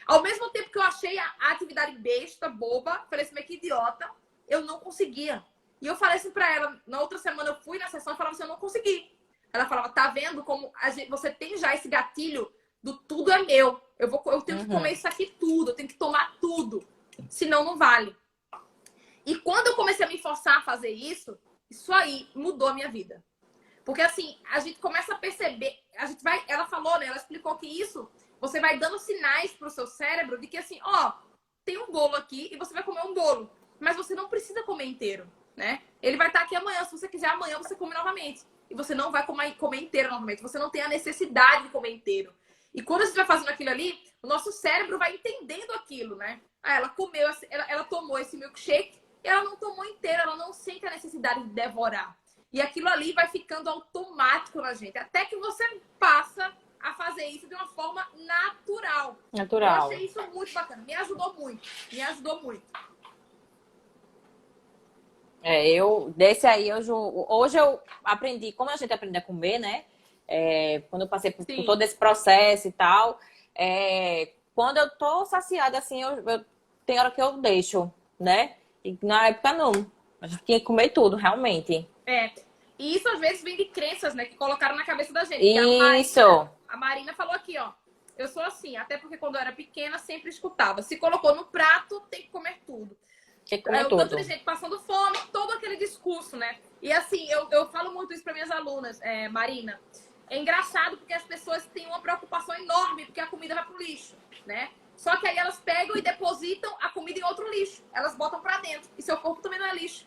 Ao mesmo tempo que eu achei a atividade besta, boba, falei assim, mas que idiota, eu não conseguia. E eu falei assim pra ela, na outra semana eu fui na sessão e falava assim, eu não consegui. Ela falava, tá vendo como você tem já esse gatilho do tudo é meu. Eu tenho que comer isso aqui tudo, eu tenho que tomar tudo. Senão não vale. E quando eu comecei a me forçar a fazer isso, isso aí mudou a minha vida. Porque assim, a gente começa a perceber, ela falou, né? Ela explicou que isso, você vai dando sinais pro seu cérebro de que assim, ó, tem um bolo aqui e você vai comer um bolo. Mas você não precisa comer inteiro, né? Ele vai estar aqui amanhã, se você quiser, amanhã você come novamente. E você não vai comer inteiro novamente. Você não tem a necessidade de comer inteiro. E quando a gente vai fazendo aquilo ali, o nosso cérebro vai entendendo aquilo, né? Ah, ela comeu, ela tomou esse milkshake e ela não tomou inteiro, ela não sente a necessidade de devorar. E aquilo ali vai ficando automático na gente. Até que você passa a fazer isso de uma forma natural. Natural. Eu achei isso muito bacana. Me ajudou muito. Me ajudou muito. Desse aí, hoje eu aprendi, como a gente aprende a comer, né? Quando eu passei por todo esse processo e tal, quando eu tô saciada, assim, tem hora que eu deixo, né? E na época não. A gente tinha que comer tudo, realmente. E isso às vezes vem de crenças, né? Que colocaram na cabeça da gente. Isso. A Marina falou aqui, ó. Eu sou assim, até porque quando eu era pequena, sempre escutava. Se colocou no prato, tem que comer tudo. Tem que comer tudo. Tanto de gente passando fome, todo aquele discurso, né? E assim, eu falo muito isso para minhas alunas, Marina. É engraçado porque as pessoas têm uma preocupação enorme porque a comida vai pro lixo, né? Só que aí elas pegam e depositam a comida em outro lixo. Elas botam para dentro. E seu corpo também não é lixo.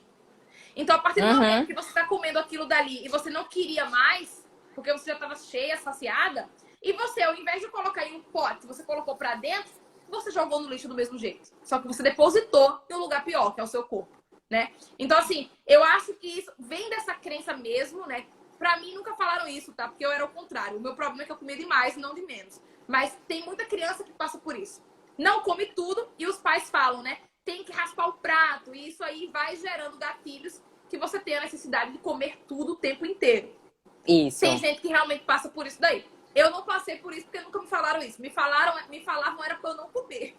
Então, a partir do momento que você está comendo aquilo dali e você não queria mais, porque você já estava cheia, saciada, e você, ao invés de colocar em um pote, você colocou para dentro, você jogou no lixo do mesmo jeito. Só que você depositou em um lugar pior, que é o seu corpo, né? Então, assim, eu acho que isso vem dessa crença mesmo, né? Pra mim, nunca falaram isso, tá? Porque eu era o contrário. O meu problema é que eu comia demais, não de menos. Mas tem muita criança que passa por isso. Não come tudo e os pais falam, né? Tem que raspar o prato. E isso aí vai gerando gatilhos que você tem a necessidade de comer tudo o tempo inteiro. Isso. Tem gente que realmente passa por isso daí. Eu não passei por isso porque nunca me falaram isso. Me falavam era pra eu não comer.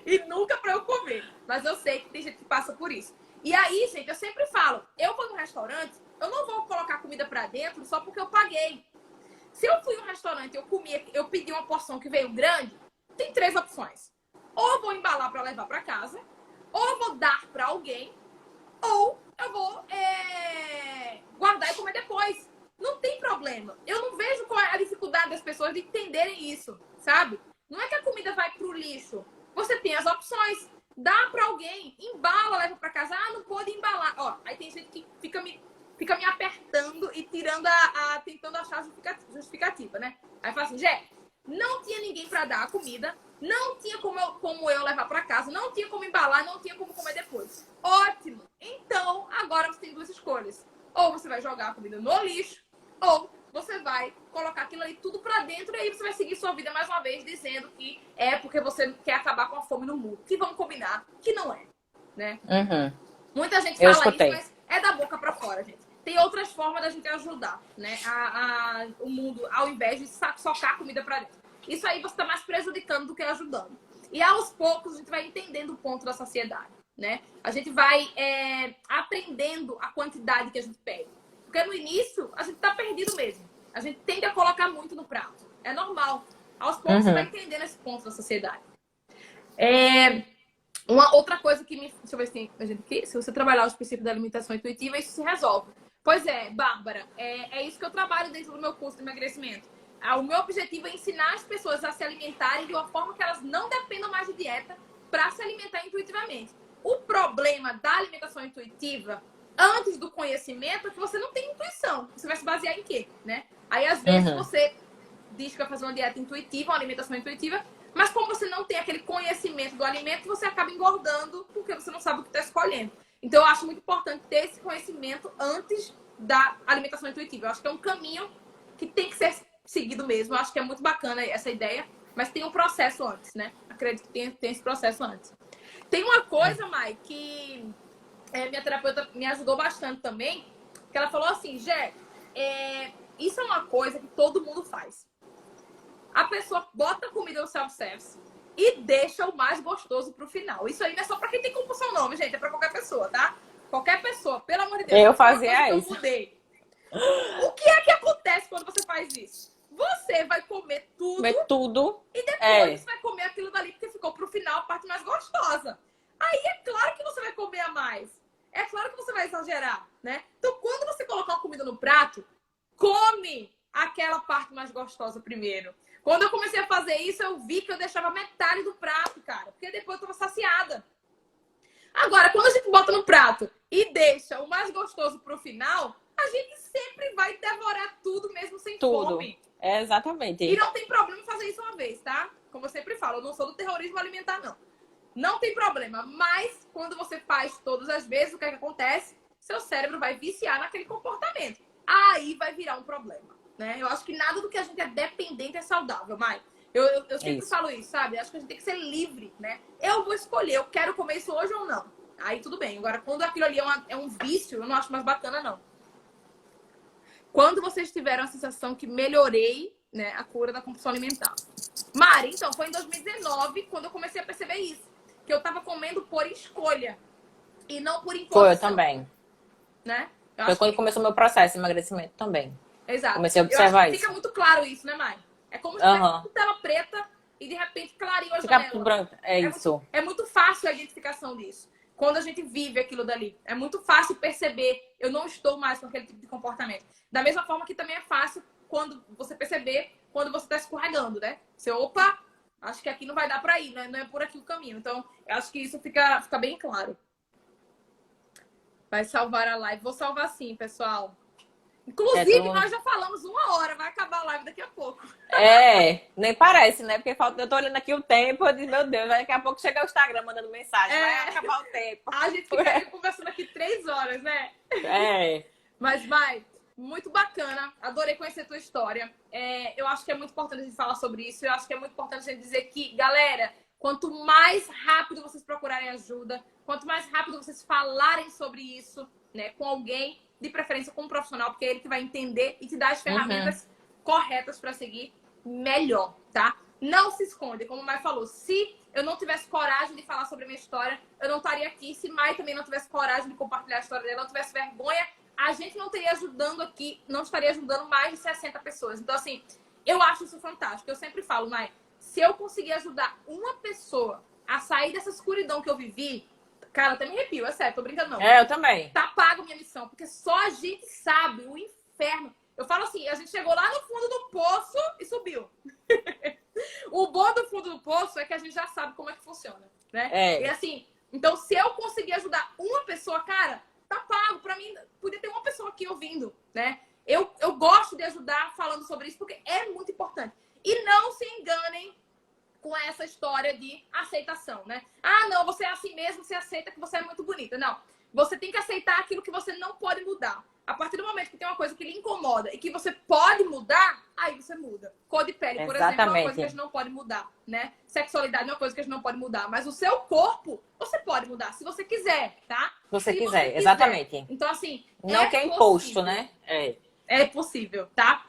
E nunca pra eu comer. Mas eu sei que tem gente que passa por isso. E aí, gente, eu sempre falo, eu vou no restaurante, eu não vou colocar comida pra dentro só porque eu paguei. Se eu fui em um restaurante e eu pedi uma porção que veio grande, tem 3 opções. Ou eu vou embalar pra levar pra casa, ou eu vou dar pra alguém, ou eu vou guardar e comer depois. Não tem problema. Eu não vejo qual é a dificuldade das pessoas de entenderem isso, sabe? Não é que a comida vai pro lixo. Você tem as opções. Dá pra alguém, embala, leva pra casa. Ah, não pode embalar. Ó, aí tem gente que fica me apertando e tirando tentando achar justificativa, né? Aí fala assim, Jé, não tinha ninguém pra dar a comida, não tinha como eu levar pra casa, não tinha como embalar, não tinha como comer depois. Ótimo! Então, agora você tem 2 escolhas. Ou você vai jogar a comida no lixo, ou você vai colocar aquilo ali tudo pra dentro e aí você vai seguir sua vida mais uma vez dizendo que é porque você quer acabar com a fome no mundo. Que vamos combinar que não é, né? Muita gente fala isso, mas é da boca pra fora, gente. Tem outras formas da gente ajudar, né? O mundo, ao invés de socar comida pra dentro. Isso aí você tá mais prejudicando do que ajudando. E aos poucos a gente vai entendendo o ponto da saciedade, né? A gente vai aprendendo a quantidade que a gente pede. Porque no início, a gente tá perdido mesmo. A gente tende a colocar muito no prato. É normal. Aos poucos, você vai entendendo esse ponto da sociedade. Uma outra coisa que me... Deixa eu ver se tem gente aqui. Se você trabalhar os princípios da alimentação intuitiva, isso se resolve. Pois é, Bárbara, é isso que eu trabalho dentro do meu curso de emagrecimento. O meu objetivo é ensinar as pessoas a se alimentarem de uma forma que elas não dependam mais de dieta para se alimentar intuitivamente. O problema da alimentação intuitiva, antes do conhecimento, é que você não tem intuição. Você vai se basear em quê, né? Aí, às vezes, você diz que vai fazer uma dieta intuitiva, uma alimentação intuitiva, mas como você não tem aquele conhecimento do alimento, você acaba engordando porque você não sabe o que está escolhendo. Então, eu acho muito importante ter esse conhecimento antes da alimentação intuitiva. Eu acho que é um caminho que tem que ser seguido mesmo. Eu acho que é muito bacana essa ideia, mas tem um processo antes, né? Acredito que tem esse processo antes. Tem uma coisa, Mai, que minha terapeuta me ajudou bastante também, que ela falou assim, Jé, isso é uma coisa que todo mundo faz. A pessoa bota a comida no self-service e deixa o mais gostoso pro final. Isso aí não é só pra quem tem compulsão não, gente. É pra qualquer pessoa, tá? Qualquer pessoa, pelo amor de Deus. Eu fazia isso. O que é que acontece quando você faz isso? Você vai comer tudo. E depois você vai comer aquilo dali porque ficou pro final a parte mais gostosa. Aí é claro que você vai comer a mais. É claro que você vai exagerar, né? Então, quando você colocar a comida no prato, come aquela parte mais gostosa primeiro. Quando eu comecei a fazer isso, eu vi que eu deixava metade do prato, cara. Porque depois eu tava saciada. Agora, quando a gente bota no prato e deixa o mais gostoso pro final, a gente sempre vai devorar tudo mesmo sem fome. Exatamente. E não tem problema fazer isso uma vez, tá? Como eu sempre falo, eu não sou do terrorismo alimentar, não. Não tem problema. Mas, quando você faz todas as vezes, o que é que acontece? Seu cérebro vai viciar naquele comportamento. Aí vai virar um problema, né? Eu acho que nada do que a gente é dependente é saudável, Mai. Eu sempre falo isso, sabe? Eu acho que a gente tem que ser livre, né? Eu vou escolher, eu quero comer isso hoje ou não. Aí tudo bem. Agora, quando aquilo ali é um vício, eu não acho mais bacana, não. Quando vocês tiveram a sensação que melhorei, né, a cura da compulsão alimentar? Mari, então, foi em 2019 quando eu comecei a perceber isso. Que eu tava comendo por escolha e não por imposição. Foi, eu também. Né? Foi quando começou o meu processo de emagrecimento também. Exato. Comecei a observar isso. Fica muito claro isso, né, Mai? É como se tivesse tela preta e de repente clareou a janela. Fica branco. É isso. É muito fácil a identificação disso. Quando a gente vive aquilo dali. É muito fácil perceber, eu não estou mais com aquele tipo de comportamento. Da mesma forma que também é fácil quando você perceber, quando você está escorregando, né? Você, opa, acho que aqui não vai dar para ir, não é por aqui o caminho. Então, eu acho que isso fica bem claro. Vai salvar a live. Vou salvar sim, pessoal. Inclusive, nós já falamos 1 hora. Vai acabar a live daqui a pouco. Nem parece, né? Porque eu tô olhando aqui o tempo. Eu disse, meu Deus, daqui a pouco chega o Instagram mandando mensagem. Vai acabar o tempo. A gente fica conversando aqui 3 horas, né? Mas vai. Muito bacana. Adorei conhecer a tua história. Eu acho que é muito importante a gente falar sobre isso. Eu acho que é muito importante a gente dizer que, galera, quanto mais rápido vocês procurarem ajuda, quanto mais rápido vocês falarem sobre isso, né, com alguém, de preferência com um profissional, porque é ele que vai entender e te dar as ferramentas corretas para seguir, melhor, tá? Não se esconde, como a Mai falou. Se eu não tivesse coragem de falar sobre a minha história, eu não estaria aqui. Se Mai também não tivesse coragem de compartilhar a história dela, não tivesse vergonha, a gente não estaria ajudando aqui, não estaria ajudando mais de 60 pessoas. Então, assim, eu acho isso fantástico. Eu sempre falo, Mai, se eu conseguir ajudar uma pessoa a sair dessa escuridão que eu vivi, cara, até me arrepio, é sério, tô brincando não. Eu também. Tá pago minha missão, porque só a gente sabe o inferno. Eu falo assim, a gente chegou lá no fundo do poço e subiu. O bom do fundo do poço é que a gente já sabe como é que funciona, né? E assim, então se eu conseguir ajudar uma pessoa, cara, tá pago. Pra mim, podia ter uma pessoa aqui ouvindo, né? Eu gosto de ajudar falando sobre isso, porque é muito importante. E não se enganem com essa história de aceitação, né? Ah, não, você é assim mesmo, você aceita que você é muito bonita. Não, você tem que aceitar aquilo que você não pode mudar. A partir do momento que tem uma coisa que lhe incomoda e que você pode mudar, aí você muda. Cor de pele, por exemplo, é uma coisa que a gente não pode mudar, né? Sexualidade é uma coisa que a gente não pode mudar. Mas o seu corpo, você pode mudar, se você quiser, tá? Se você quiser, exatamente. Então, assim, não que é imposto, né? É possível, tá?